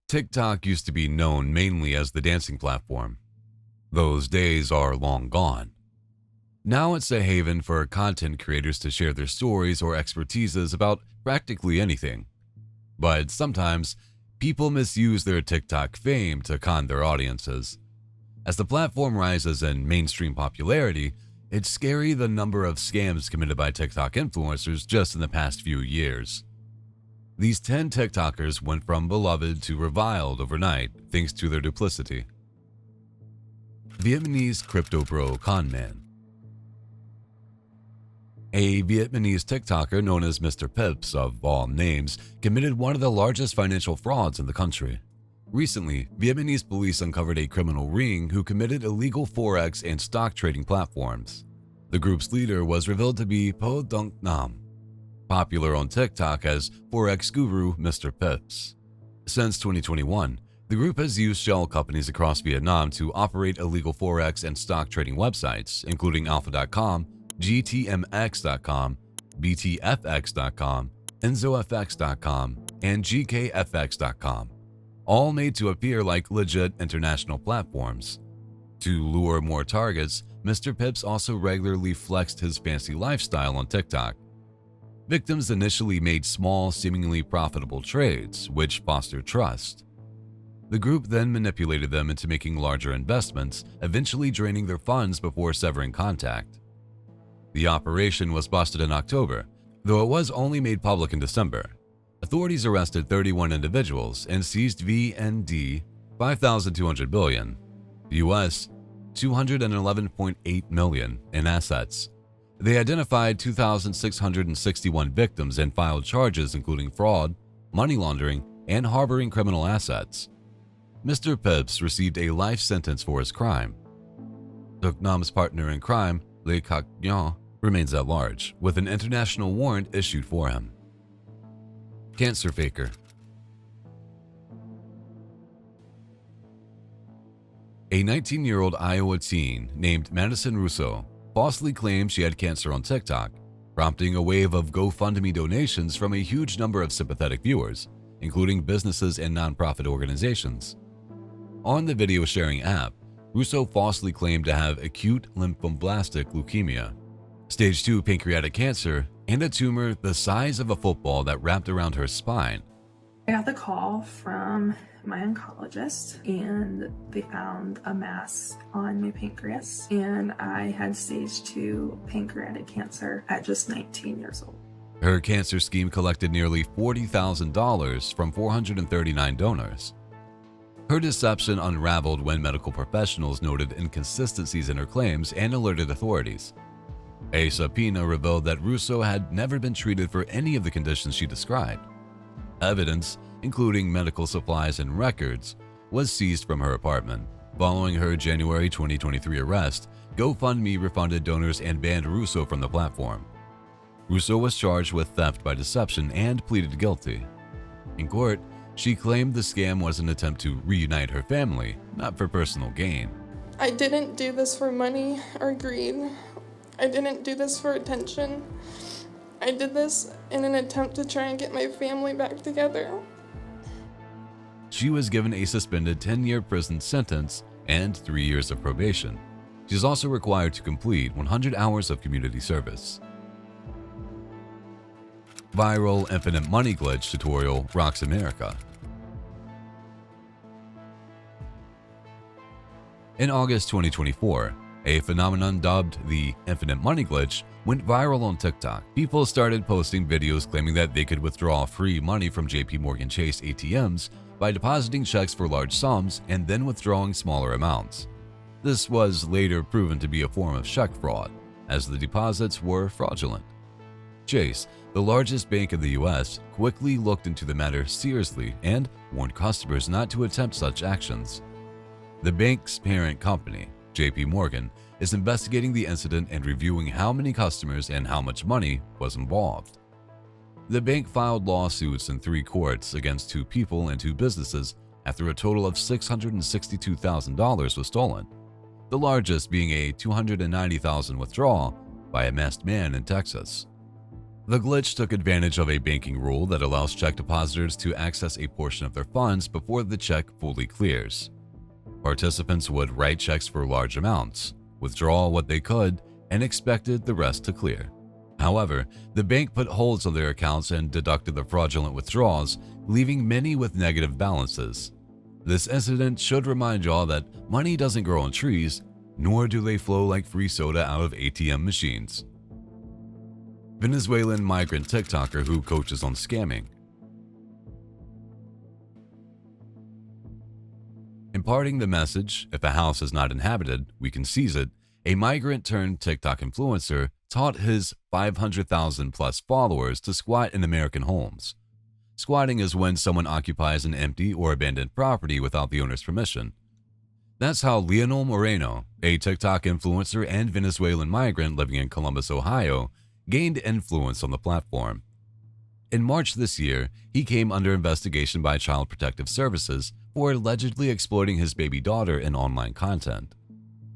TikTok used to be known mainly as the dancing platform. Those days are long gone. Now it's a haven for content creators to share their stories or expertises about practically anything. But sometimes, people misuse their TikTok fame to con their audiences. As the platform rises in mainstream popularity, it's scary the number of scams committed by TikTok influencers just in the past few years. These 10 TikTokers went from beloved to reviled overnight thanks to their duplicity. Vietnamese crypto bro con man. A Vietnamese TikToker known as Mr. Pips, of all names, committed one of the largest financial frauds in the country. Recently, Vietnamese police uncovered a criminal ring who committed illegal forex and stock trading platforms. The group's leader was revealed to be Po Dunk Nam, popular on TikTok as Forex Guru Mr. Pips. Since 2021, the group has used shell companies across Vietnam to operate illegal forex and stock trading websites, including Alpha.com, GTMX.com, BTFX.com, EnzoFX.com, and GKFX.com, all made to appear like legit international platforms. To lure more targets, Mr. Pips also regularly flexed his fancy lifestyle on TikTok. Victims initially made small, seemingly profitable trades, which fostered trust. The group then manipulated them into making larger investments, eventually draining their funds before severing contact. The operation was busted in October, though it was only made public in December. Authorities arrested 31 individuals and seized VND 5,200 billion, US $211.8 million in assets. They identified 2,661 victims and filed charges including fraud, money laundering, and harboring criminal assets. Mr. Pips received a life sentence for his crime. Duc Nam's partner in crime, Le Cac Nguyen, remains at large, with an international warrant issued for him. Cancer faker. A 19-year-old Iowa teen named Madison Russo falsely claimed she had cancer on TikTok, prompting a wave of GoFundMe donations from a huge number of sympathetic viewers, including businesses and nonprofit organizations. On the video sharing app, Russo falsely claimed to have acute lymphoblastic leukemia, stage 2 pancreatic cancer, and a tumor the size of a football that wrapped around her spine. I got the call from my oncologist and they found a mass on my pancreas, and I had stage 2 pancreatic cancer at just 19 years old. Her cancer scheme collected nearly $40,000 from 439 donors. Her deception unraveled when medical professionals noted inconsistencies in her claims and alerted authorities. A subpoena revealed that Russo had never been treated for any of the conditions she described. Evidence, including medical supplies and records, was seized from her apartment. Following her January 2023 arrest, GoFundMe refunded donors and banned Russo from the platform. Russo was charged with theft by deception and pleaded guilty. In court, she claimed the scam was an attempt to reunite her family, not for personal gain. I didn't do this for money or greed. I didn't do this for attention. I did this in an attempt to try and get my family back together. She was given a suspended 10-year prison sentence and 3 years of probation. She is also required to complete 100 hours of community service. Viral infinite money glitch tutorial rocks America. In August 2024, a phenomenon dubbed the infinite money glitch went viral on TikTok. People started posting videos claiming that they could withdraw free money from JPMorgan Chase ATMs by depositing checks for large sums and then withdrawing smaller amounts. This was later proven to be a form of check fraud, as the deposits were fraudulent. Chase, the largest bank in the US, quickly looked into the matter seriously and warned customers not to attempt such actions. The bank's parent company, JP Morgan, is investigating the incident and reviewing how many customers and how much money was involved. The bank filed lawsuits in 3 courts against 2 people and 2 businesses after a total of $662,000 was stolen, the largest being a $290,000 withdrawal by a masked man in Texas. The glitch took advantage of a banking rule that allows check depositors to access a portion of their funds before the check fully clears. Participants would write checks for large amounts, withdraw what they could, and expected the rest to clear. However, the bank put holds on their accounts and deducted the fraudulent withdrawals, leaving many with negative balances. This incident should remind y'all that money doesn't grow on trees, nor do they flow like free soda out of ATM machines. Venezuelan migrant TikToker who coaches on scamming. Imparting the message, if a house is not inhabited, we can seize it, a migrant turned TikTok influencer taught his 500,000 plus followers to squat in American homes. Squatting is when someone occupies an empty or abandoned property without the owner's permission. That's how Leonel Moreno, a TikTok influencer and Venezuelan migrant living in Columbus, Ohio, gained influence on the platform. In March this year, he came under investigation by Child Protective Services for allegedly exploiting his baby daughter in online content.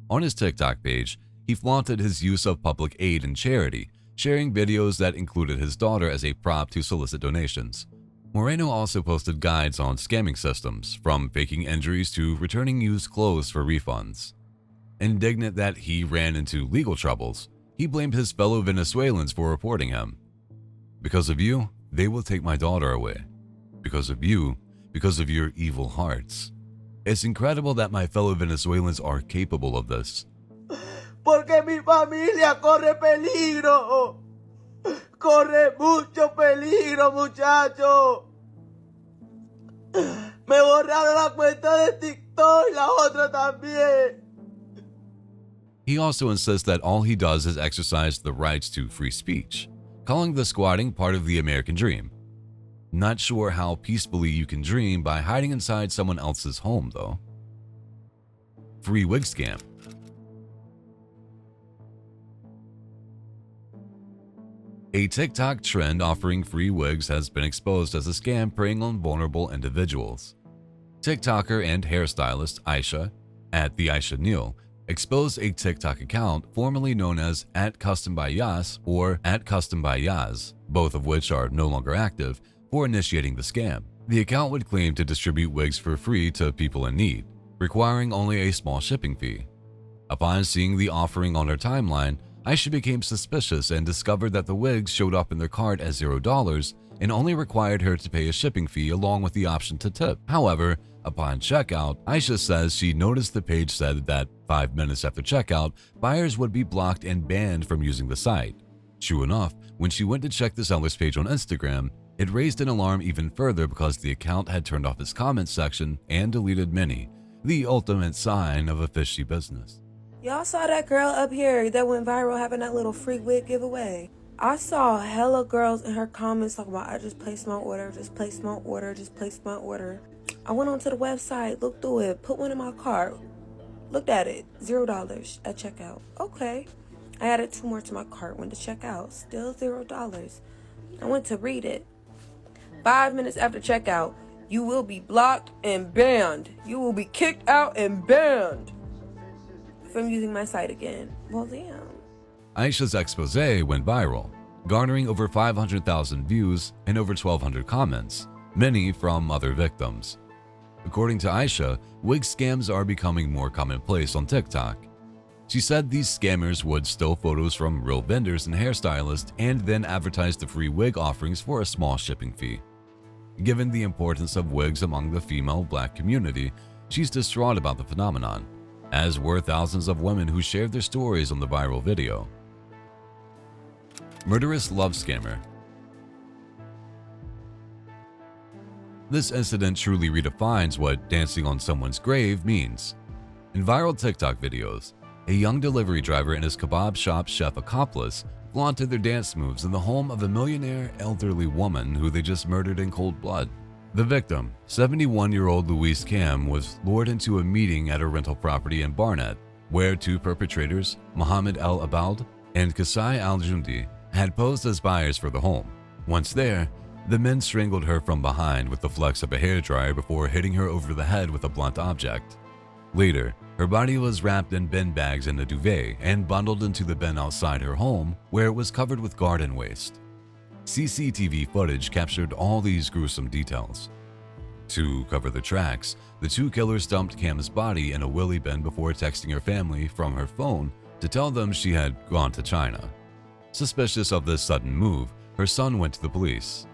On his TikTok page, he flaunted his use of public aid and charity, sharing videos that included his daughter as a prop to solicit donations. Moreno also posted guides on scamming systems, from faking injuries to returning used clothes for refunds. Indignant that he ran into legal troubles, he blamed his fellow Venezuelans for reporting him. Because of you, they will take my daughter away. Because of you, because of your evil hearts. It's incredible that my fellow Venezuelans are capable of this. Porque mi familia corre peligro. Corre mucho peligro, muchacho. Me borraron la cuenta de TikTok y la otra también. He also insists that all he does is exercise the rights to free speech, calling the squatting part of the American dream. Not sure how peacefully you can dream by hiding inside someone else's home, though. Free wig scam. A TikTok trend offering free wigs has been exposed as a scam preying on vulnerable individuals. TikToker and hairstylist Aisha, at the Aisha Neal, exposed a TikTok account formerly known as @CustomByYas or @CustomByYaz, both of which are no longer active, for initiating the scam. The account would claim to distribute wigs for free to people in need, requiring only a small shipping fee. Upon seeing the offering on her timeline, Aisha became suspicious and discovered that the wigs showed up in their cart as $0 and only required her to pay a shipping fee along with the option to tip. However, upon checkout, Aisha says she noticed the page said that 5 minutes after checkout, buyers would be blocked and banned from using the site. True enough, when she went to check the seller's page on Instagram, it raised an alarm even further because the account had turned off its comments section and deleted many, the ultimate sign of a fishy business. Y'all saw that girl up here that went viral having that little free wig giveaway. I saw hella girls in her comments talking about, I just placed my order, just placed my order, just placed my order. I went onto the website, looked through it, put one in my cart, looked at it, $0 at checkout. Okay. I added 2 more to my cart, went to checkout, still $0. I went to read it. 5 minutes after checkout, you will be blocked and banned. You will be kicked out and banned from using my site again. Well, damn. Aisha's expose went viral, garnering over 500,000 views and over 1,200 comments, many from other victims. According to Aisha, wig scams are becoming more commonplace on TikTok. She said these scammers would steal photos from real vendors and hairstylists and then advertise the free wig offerings for a small shipping fee. Given the importance of wigs among the female Black community, she's distraught about the phenomenon, as were thousands of women who shared their stories on the viral video. Murderous love scammer. This incident truly redefines what dancing on someone's grave means. In viral TikTok videos, a young delivery driver and his kebab shop chef accomplice flaunted their dance moves in the home of a millionaire elderly woman who they just murdered in cold blood. The victim, 71-year-old Louise Cam, was lured into a meeting at a rental property in Barnett, where 2 perpetrators, Mohammed El Abald and Kasai Al-Jundi, had posed as buyers for the home. Once there, the men strangled her from behind with the flex of a hairdryer before hitting her over the head with a blunt object. Later, her body was wrapped in bin bags in a duvet and bundled into the bin outside her home, where it was covered with garden waste. CCTV footage captured all these gruesome details. To cover the tracks, the two killers dumped Cam's body in a wheelie bin before texting her family from her phone to tell them she had gone to China. Suspicious of this sudden move, her son went to the police.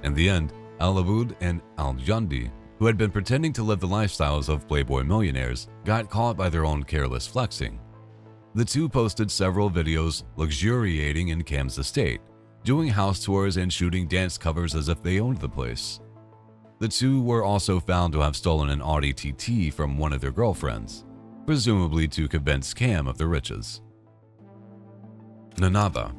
In the end, Al-Aboud and Al-Jundi, who had been pretending to live the lifestyles of Playboy millionaires, got caught by their own careless flexing. The two posted several videos luxuriating in Cam's estate, doing house tours and shooting dance covers as if they owned the place. The two were also found to have stolen an Audi TT from one of their girlfriends, presumably to convince Cam of the riches. Nanaba.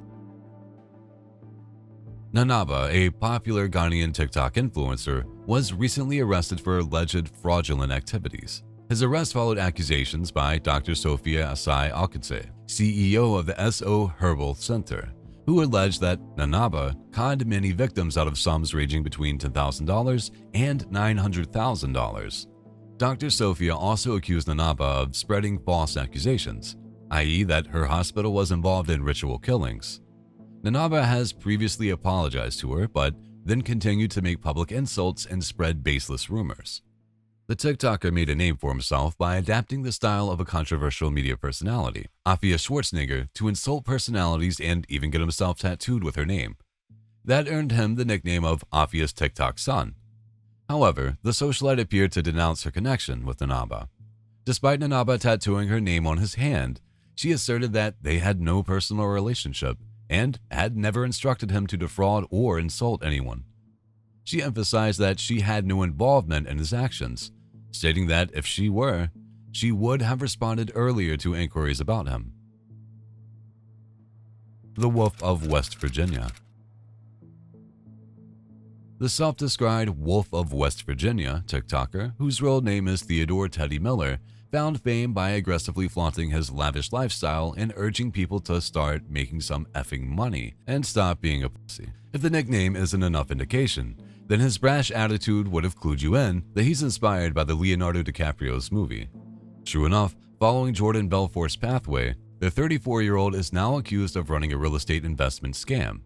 Nanaba, a popular Ghanaian TikTok influencer, was recently arrested for alleged fraudulent activities. His arrest followed accusations by Dr. Sophia Asai Alkitse, CEO of the SO Herbal Center, who alleged that Nanaba conned many victims out of sums ranging between $10,000 and $900,000. Dr. Sophia also accused Nanaba of spreading false accusations, i.e. that her hospital was involved in ritual killings. Nanaba has previously apologized to her, but then continued to make public insults and spread baseless rumors. The TikToker made a name for himself by adapting the style of a controversial media personality, Afia Schwarzenegger, to insult personalities and even get himself tattooed with her name. That earned him the nickname of Afia's TikTok son. However, the socialite appeared to denounce her connection with Nanaba. Despite Nanaba tattooing her name on his hand, she asserted that they had no personal relationship and had never instructed him to defraud or insult anyone. She emphasized that she had no involvement in his actions, stating that if she were, she would have responded earlier to inquiries about him. The Wolf of West Virginia. The self-described Wolf of West Virginia TikToker, whose real name is Theodore Teddy Miller, found fame by aggressively flaunting his lavish lifestyle and urging people to start making some effing money and stop being a pussy. If the nickname isn't enough indication, then his brash attitude would have clued you in that he's inspired by the Leonardo DiCaprio's movie. True enough, following Jordan Belfort's pathway, the 34-year-old is now accused of running a real estate investment scam.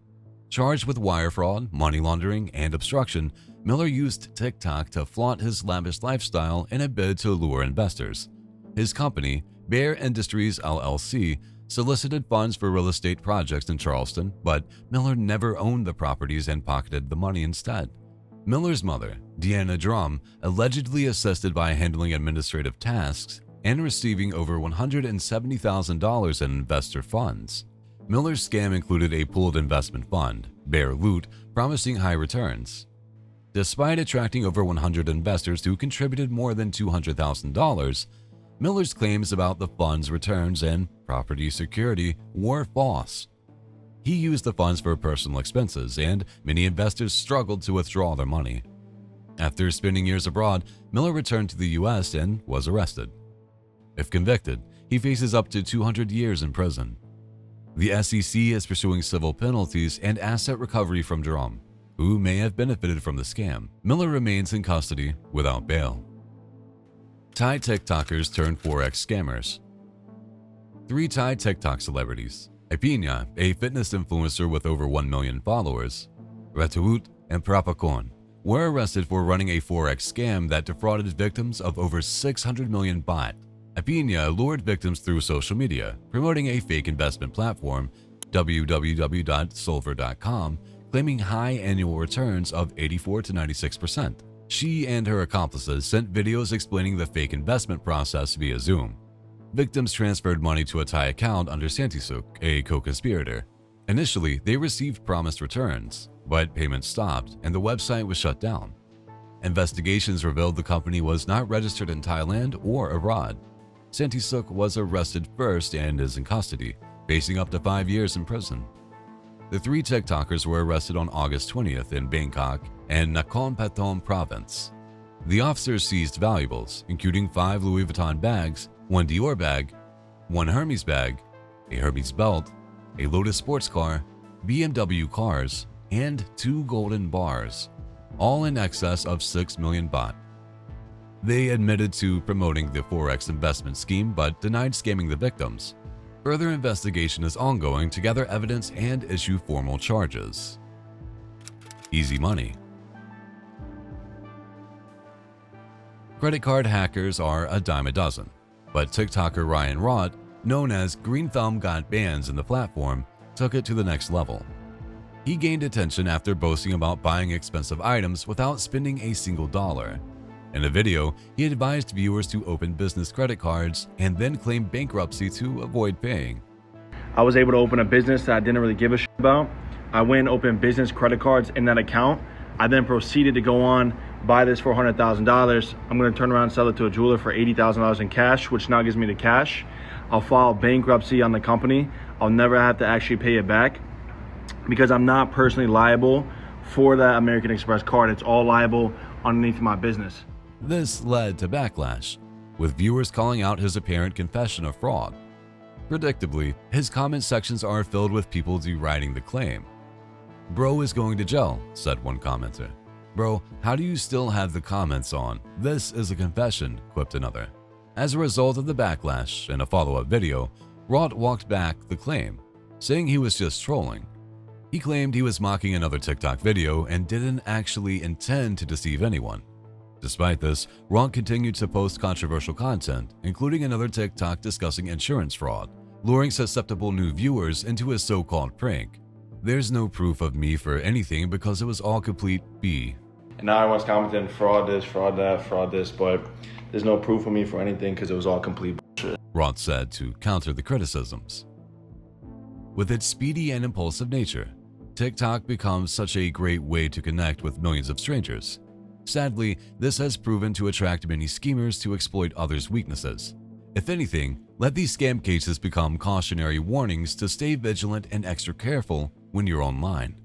Charged with wire fraud, money laundering, and obstruction, Miller used TikTok to flaunt his lavish lifestyle in a bid to lure investors. His company, Bear Industries LLC, solicited funds for real estate projects in Charleston, but Miller never owned the properties and pocketed the money instead. Miller's mother, Deanna Drum, allegedly assisted by handling administrative tasks and receiving over $170,000 in investor funds. Miller's scam included a pooled investment fund, Bear Loot, promising high returns. Despite attracting over 100 investors who contributed more than $200,000, Miller's claims about the fund's returns and property security were false. He used the funds for personal expenses, and many investors struggled to withdraw their money. After spending years abroad, Miller returned to the U.S. and was arrested. If convicted, he faces up to 200 years in prison. The SEC is pursuing civil penalties and asset recovery from Drum, who may have benefited from the scam. Miller remains in custody without bail. Thai TikTokers turned Forex scammers. 3 Thai TikTok celebrities, Ipina, a fitness influencer with over 1 million followers, Ratawut, and Prapakon, were arrested for running a Forex scam that defrauded victims of over 600 million baht. Ipina lured victims through social media, promoting a fake investment platform, www.solver.com, claiming high annual returns of 84 to 96%. She and her accomplices sent videos explaining the fake investment process via Zoom. Victims transferred money to a Thai account under Santisuk, a co-conspirator. Initially, they received promised returns, but payments stopped and the website was shut down. Investigations revealed the company was not registered in Thailand or abroad. Santisuk was arrested first and is in custody, facing up to 5 years in prison. The 3 TikTokers were arrested on August 20th in Bangkok and Nakhon Pathom province. The officers seized valuables, including 5 Louis Vuitton bags, 1 Dior bag, 1 Hermes bag, a Hermes belt, a Lotus sports car, BMW cars, and 2 golden bars, all in excess of 6 million baht. They admitted to promoting the Forex investment scheme but denied scamming the victims. Further investigation is ongoing to gather evidence and issue formal charges. easy money. Credit card hackers are a dime a dozen, but TikToker Ryan Rott, known as Green Thumb Got Bands in the platform, took it to the next level. He gained attention after boasting about buying expensive items without spending a single dollar. In a video, he advised viewers to open business credit cards and then claim bankruptcy to avoid paying. I was able to open a business that I didn't really give a shit about. I went and opened business credit cards in that account. I then proceeded to go on, buy this for $100,000. I'm going to turn around and sell it to a jeweler for $80,000 in cash, which now gives me the cash. I'll file bankruptcy on the company. I'll never have to actually pay it back because I'm not personally liable for that American Express card. It's all liable underneath my business. This led to backlash, with viewers calling out his apparent confession of fraud. Predictably, his comment sections are filled with people deriding the claim. "Bro is going to jail," said one commenter. "Bro, how do you still have the comments on? This is a confession," quipped another. As a result of the backlash, in a follow-up video, Rott walked back the claim, saying he was just trolling. He claimed he was mocking another TikTok video and didn't actually intend to deceive anyone. Despite this, Rott continued to post controversial content, including another TikTok discussing insurance fraud, luring susceptible new viewers into his so-called prank. "There's no proof of me for anything because it was all complete B." And now everyone's commenting, fraud this, fraud that, fraud this, but there's no proof of me for anything because it was all complete bullshit. Rott said to counter the criticisms. With its speedy and impulsive nature, TikTok becomes such a great way to connect with millions of strangers. Sadly, this has proven to attract many schemers to exploit others' weaknesses. If anything, let these scam cases become cautionary warnings to stay vigilant and extra careful when you're online.